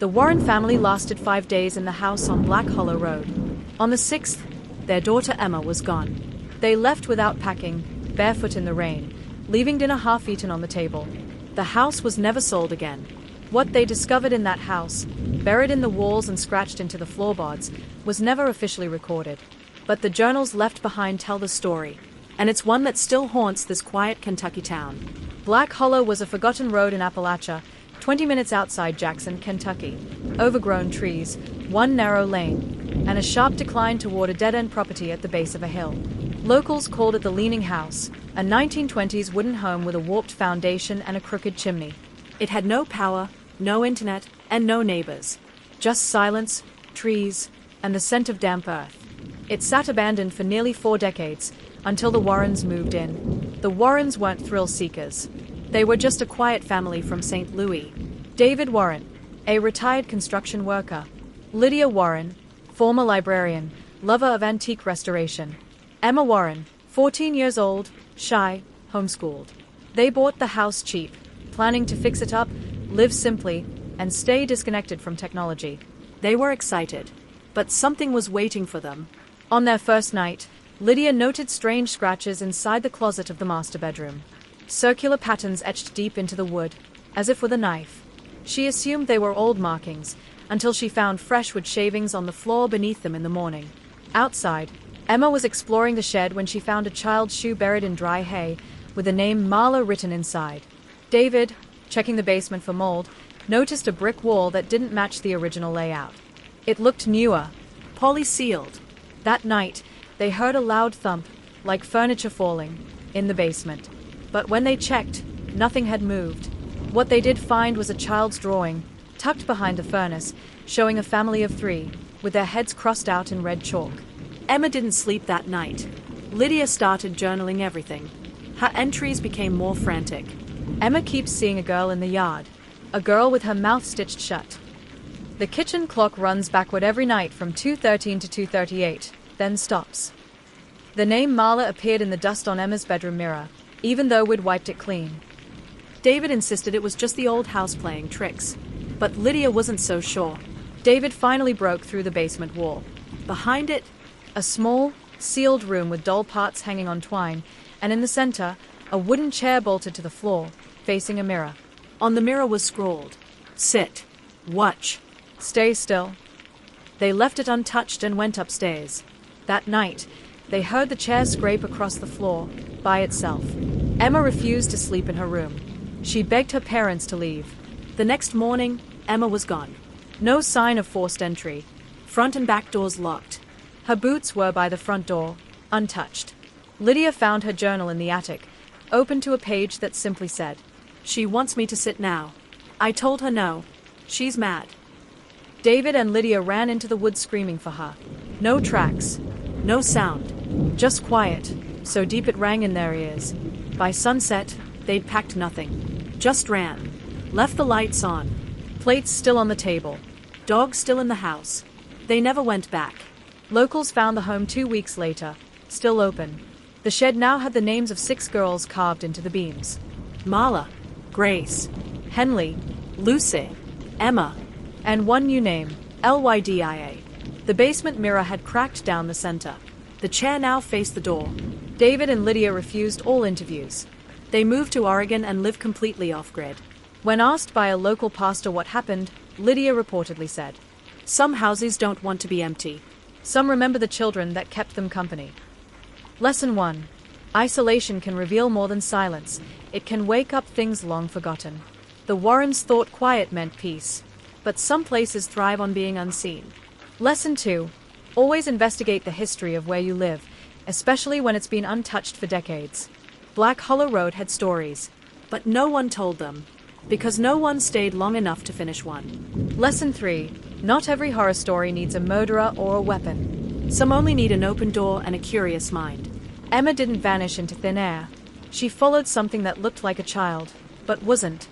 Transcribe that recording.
The Warren family lasted 5 days in the house on Black Hollow Road. On the 6th, their daughter Emma was gone. They left without packing, barefoot in the rain, leaving dinner half-eaten on the table. The house was never sold again. What they discovered in that house, buried in the walls and scratched into the floorboards, was never officially recorded. But the journals left behind tell the story, and it's one that still haunts this quiet Kentucky town. Black Hollow was a forgotten road in Appalachia, 20 minutes outside Jackson, Kentucky. Overgrown trees, one narrow lane, and a sharp decline toward a dead-end property at the base of a hill. Locals called it the Leaning House, a 1920s wooden home with a warped foundation and a crooked chimney. It had no power, no internet, and no neighbors. Just silence, trees, and the scent of damp earth. It sat abandoned for nearly 4 decades, until the Warrens moved in. The Warrens weren't thrill-seekers. They were just a quiet family from St. Louis. David Warren, a retired construction worker. Lydia Warren, former librarian, lover of antique restoration. Emma Warren, 14 years old, shy, homeschooled. They bought the house cheap, planning to fix it up, live simply, and stay disconnected from technology. They were excited, but something was waiting for them. On their first night, Lydia noted strange scratches inside the closet of the master bedroom. Circular patterns etched deep into the wood, as if with a knife. She assumed they were old markings, until she found fresh wood shavings on the floor beneath them in the morning. Outside, Emma was exploring the shed when she found a child's shoe buried in dry hay, with the name Marla written inside. David, checking the basement for mold, noticed a brick wall that didn't match the original layout. It looked newer, poly-sealed. That night, they heard a loud thump, like furniture falling, in the basement. But when they checked, nothing had moved. What they did find was a child's drawing, tucked behind the furnace, showing a family of 3, with their heads crossed out in red chalk. Emma didn't sleep that night. Lydia started journaling everything. Her entries became more frantic. Emma keeps seeing a girl in the yard, a girl with her mouth stitched shut. The kitchen clock runs backward every night from 2:13 to 2:38, then stops. The name Marla appeared in the dust on Emma's bedroom mirror, even though we'd wiped it clean. David insisted it was just the old house playing tricks, but Lydia wasn't so sure. David finally broke through the basement wall. Behind it, a small, sealed room with doll parts hanging on twine, and in the center, a wooden chair bolted to the floor, facing a mirror. On the mirror was scrawled, "Sit. Watch. Stay still." They left it untouched and went upstairs. That night, they heard the chair scrape across the floor, by itself. Emma refused to sleep in her room. She begged her parents to leave. The next morning, Emma was gone. No sign of forced entry. Front and back doors locked. Her boots were by the front door, untouched. Lydia found her journal in the attic, open to a page that simply said, "She wants me to sit now. I told her no. She's mad." David and Lydia ran into the woods screaming for her. No tracks, no sound, just quiet, so deep it rang in their ears. By sunset, they'd packed nothing. Just ran. Left the lights on. Plates still on the table. Dogs still in the house. They never went back. Locals found the home 2 weeks later, still open. The shed now had the names of 6 girls carved into the beams. Marla, Grace, Henley, Lucy, Emma, and one new name, Lydia. The basement mirror had cracked down the center. The chair now faced the door. David and Lydia refused all interviews. They moved to Oregon and lived completely off-grid. When asked by a local pastor what happened, Lydia reportedly said, "Some houses don't want to be empty. Some remember the children that kept them company." Lesson 1. Isolation can reveal more than silence. It can wake up things long forgotten. The Warrens thought quiet meant peace, but some places thrive on being unseen. Lesson 2. Always investigate the history of where you live, especially when it's been untouched for decades. Black Hollow Road had stories, but no one told them, because no one stayed long enough to finish one. Lesson 3. Not every horror story needs a murderer or a weapon. Some only need an open door and a curious mind. Emma didn't vanish into thin air. She followed something that looked like a child, but wasn't.